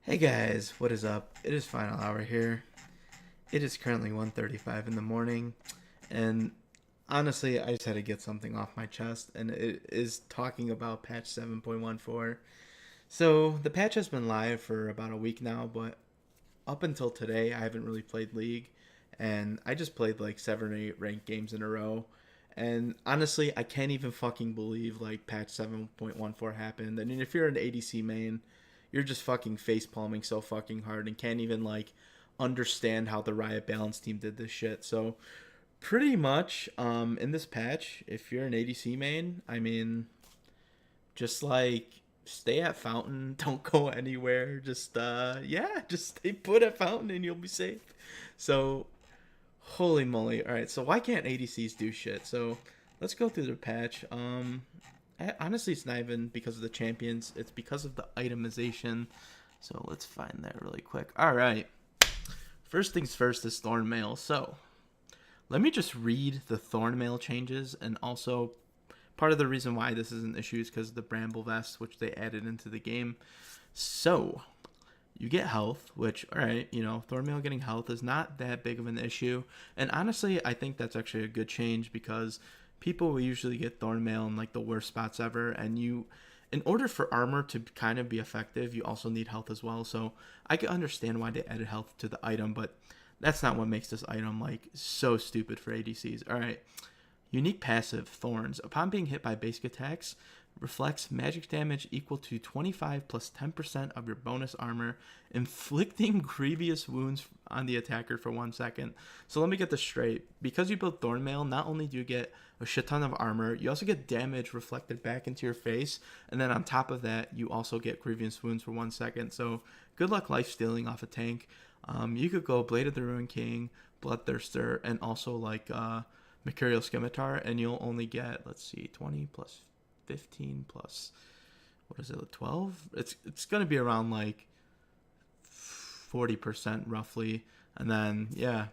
Hey guys, what is up? It is final hour here. It is currently 1:35 in the morning, and honestly, I just had to get something off my chest, and it is talking about patch 7.14. So, the patch has been live for about a week now, but up until today, I haven't really played League, and I just played like 7 or 8 ranked games in a row. And honestly, I can't even fucking believe like patch 7.14 happened. I mean, if you're an ADC main, you're just fucking face palming so fucking hard and can't even like understand how the Riot Balance team did this shit. So pretty much in this patch, if you're an ADC main, I mean, just like stay at Fountain, don't go anywhere. Just yeah, just stay put at Fountain and you'll be safe. So holy moly. All right, so why can't ADCs do shit? So let's go through the patch. Honestly, it's not even because of the champions. It's because of the itemization. So let's find that really quick. All right. First things first is Thornmail. So let me just read the Thornmail changes, and also part of the reason why this is an issue is because of the Bramble Vest, which they added into the game. So you get health, which, all right, Thornmail getting health is not that big of an issue. And honestly, I think that's actually a good change because people will usually get Thornmail in like the worst spots ever. And in order for armor to kind of be effective, you also need health as well. So I can understand why they added health to the item, but that's not what makes this item like so stupid for ADCs. All right. Unique passive, Thorns. Upon being hit by basic attacks, reflects magic damage equal to 25 plus 10% of your bonus armor, inflicting grievous wounds on the attacker for 1 second. So let me get this straight. Because you build Thornmail, not only do you get a shit ton of armor, you also get damage reflected back into your face, and then on top of that, you also get grievous wounds for 1 second. So good luck lifestealing off a tank. You could go Blade of the Ruined King, Bloodthirster, and also like Mercurial Scimitar, and you'll only get, let's see, 20 plus 15 plus, what is it, 12? It's going to be around like 40% roughly, and then, yeah,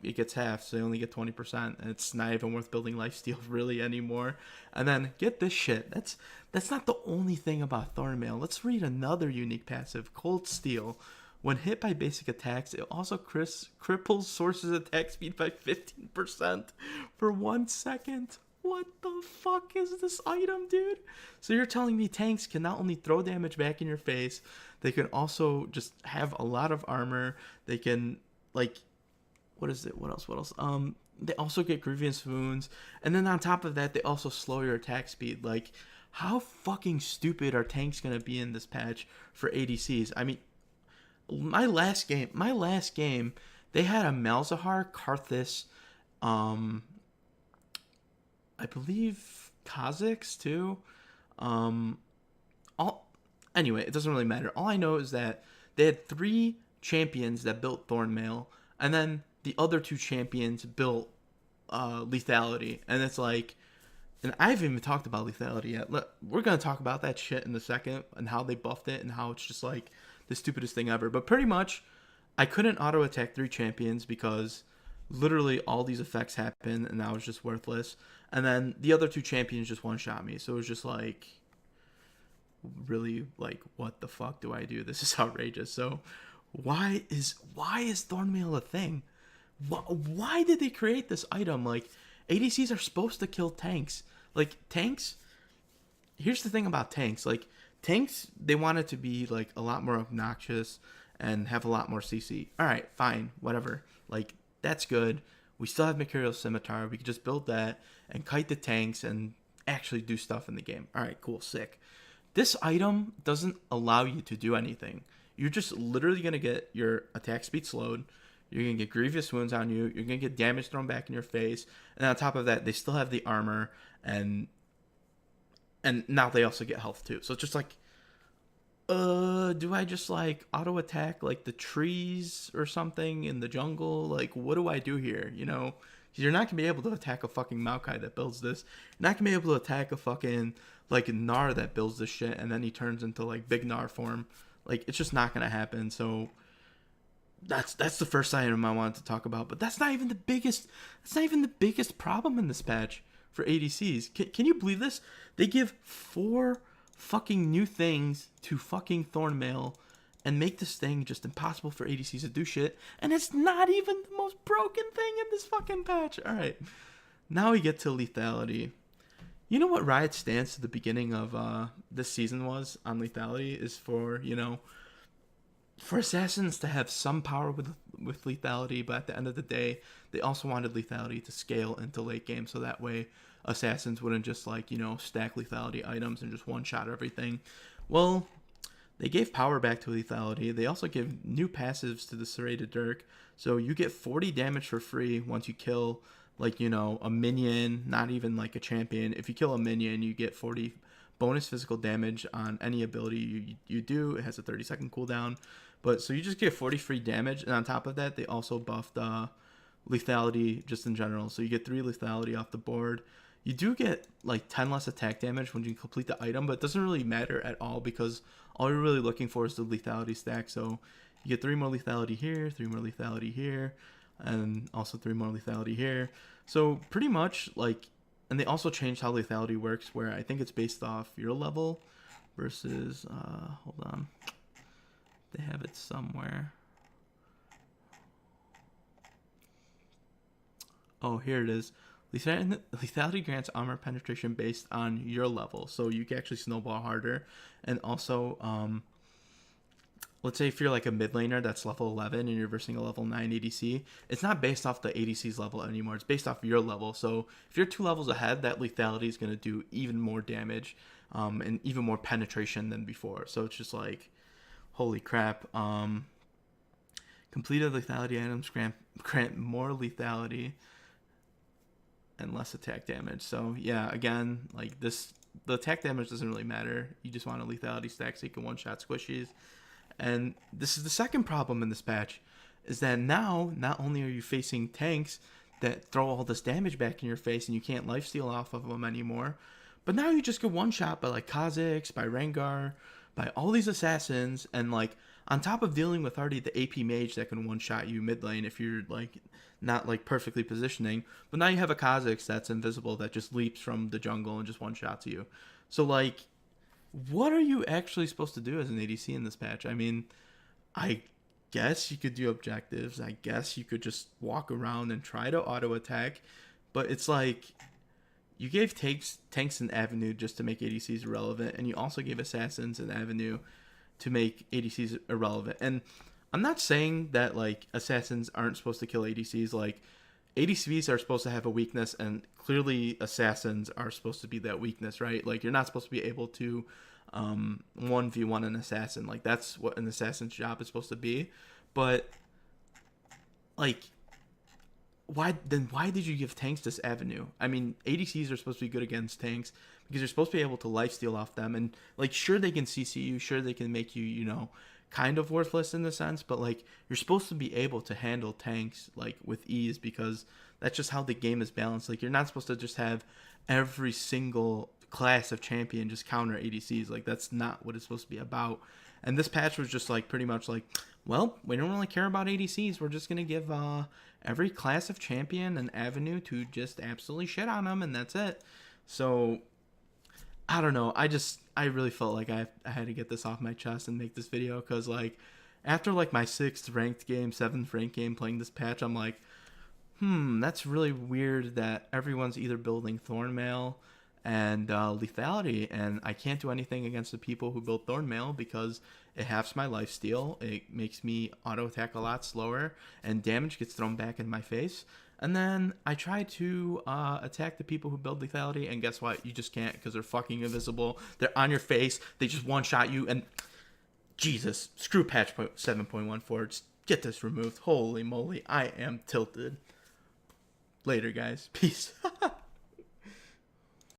it gets half, so you only get 20%, and it's not even worth building lifesteal really anymore. And then, get this shit, that's not the only thing about Thornmail. Let's read another unique passive, Cold Steel. When hit by basic attacks, it also cripples sources attack speed by 15% for 1 second. What the fuck is this item, dude? So you're telling me tanks can not only throw damage back in your face, they can also just have a lot of armor. They can, like, what is it? What else? They also get grievous wounds, and then on top of that, they also slow your attack speed. Like, how fucking stupid are tanks gonna be in this patch for ADCs? I mean, my last game, they had a Malzahar, Karthus, I believe Kazakhs too. All Anyway, it doesn't really matter. All I know is that they had 3 champions that built Thornmail, and then the other 2 champions built lethality, and it's like, and I haven't even talked about lethality yet. We're gonna talk about that shit in a second and how they buffed it and how it's just like the stupidest thing ever. But pretty much, I couldn't auto attack 3 champions because literally all these effects happened and I was just worthless. And then the other 2 champions just one shot me. So it was just like, really, like, what the fuck do I do? This is outrageous. So why is Thornmail a thing? Why did they create this item? Like, ADCs are supposed to kill tanks. Like, tanks, here's the thing about tanks. Like, tanks, they want it to be like a lot more obnoxious and have a lot more CC. All right, fine, whatever. Like, that's good. We still have Mercurial Scimitar. We could just build that and kite the tanks and actually do stuff in the game. All right, cool, sick. This item doesn't allow you to do anything. You're just literally going to get your attack speed slowed. You're going to get grievous wounds on you. You're going to get damage thrown back in your face. And on top of that, they still have the armor, and now they also get health too. So it's just like, do I just like auto attack like the trees or something in the jungle? Like, what do I do here? You're not gonna be able to attack a fucking Maokai that builds this. You're not gonna be able to attack a fucking like Gnar that builds this shit, and then he turns into like big Gnar form. Like, it's just not gonna happen. So that's the first item I wanted to talk about. But that's not even the biggest. That's not even the biggest problem in this patch for ADCs. Can you believe this? They give 4 fucking new things to fucking Thornmail, and make this thing just impossible for ADCs to do shit. And it's not even the most broken thing in this fucking patch. All right, now we get to lethality. You know what Riot's stance at the beginning of this season was on lethality is for, you know, for assassins to have some power with lethality, but at the end of the day, they also wanted lethality to scale into late game, so that way assassins wouldn't just, like, you know, stack lethality items and just one-shot everything. Well, they gave power back to lethality. They also give new passives to the Serrated Dirk, so you get 40 damage for free once you kill, like, you know, a minion, not even like a champion. If you kill a minion, you get 40 bonus physical damage on any ability you do. It has a 30-second cooldown. But so you just get 40 free damage, and on top of that, they also buffed lethality just in general. So you get 3 lethality off the board. You do get like 10 less attack damage when you complete the item, but it doesn't really matter at all because all you're really looking for is the lethality stack. So you get 3 more lethality here, 3 more lethality here, and also 3 more lethality here. So pretty much, like, and they also changed how lethality works, where I think it's based off your level versus hold on, they have it somewhere. Oh, here it is. Lethality grants armor penetration based on your level, so you can actually snowball harder. And also, let's say if you're like a mid laner that's level 11 and you're versing a level 9 ADC, it's not based off the ADC's level anymore. It's based off your level. So if you're 2 levels ahead, that lethality is going to do even more damage and even more penetration than before. So it's just like, holy crap. Completed lethality items grant more lethality and less attack damage. So yeah, again, like this, the attack damage doesn't really matter. You just want a lethality stack so you can one-shot squishies. And this is the second problem in this patch, is that now not only are you facing tanks that throw all this damage back in your face and you can't lifesteal off of them anymore, but now you just get one-shot by like Kha'Zix, by Rengar, by all these assassins, and like on top of dealing with already the AP mage that can one-shot you mid lane if you're like not like perfectly positioning, but now you have a Kha'Zix that's invisible that just leaps from the jungle and just one-shots you. So like, what are you actually supposed to do as an ADC in this patch? I mean, I guess you could do objectives. I guess you could just walk around and try to auto attack, but it's like you gave tanks an avenue just to make ADCs irrelevant, and you also gave assassins an avenue to make ADCs irrelevant. And I'm not saying that like assassins aren't supposed to kill ADCs. Like, ADCs are supposed to have a weakness, and clearly assassins are supposed to be that weakness, right? Like, you're not supposed to be able to 1v1 an assassin. Like, that's what an assassin's job is supposed to be. But like, why did you give tanks this avenue? I mean, ADCs are supposed to be good against tanks because you're supposed to be able to lifesteal off them, and like, sure, they can CC you, sure, they can make you, you know, kind of worthless in the sense, but like, you're supposed to be able to handle tanks like with ease because that's just how the game is balanced. Like, you're not supposed to just have every single class of champion just counter ADCs. Like, that's not what it's supposed to be about. And this patch was just like pretty much like, well, we don't really care about ADCs. We're just gonna give every class of champion an avenue to just absolutely shit on them, and that's it. So I don't know. I really felt like I had to get this off my chest and make this video because, like, after like my 6th ranked game, 7th ranked game playing this patch, I'm like, that's really weird that everyone's either building Thornmail and lethality, and I can't do anything against the people who build Thornmail because it halves my lifesteal, it makes me auto attack a lot slower, and damage gets thrown back in my face. And then I try to attack the people who build lethality, and guess what? You just can't because they're fucking invisible. They're on your face. They just one-shot you, and Jesus, screw patch 7.14. Just get this removed. Holy moly, I am tilted. Later, guys. Peace.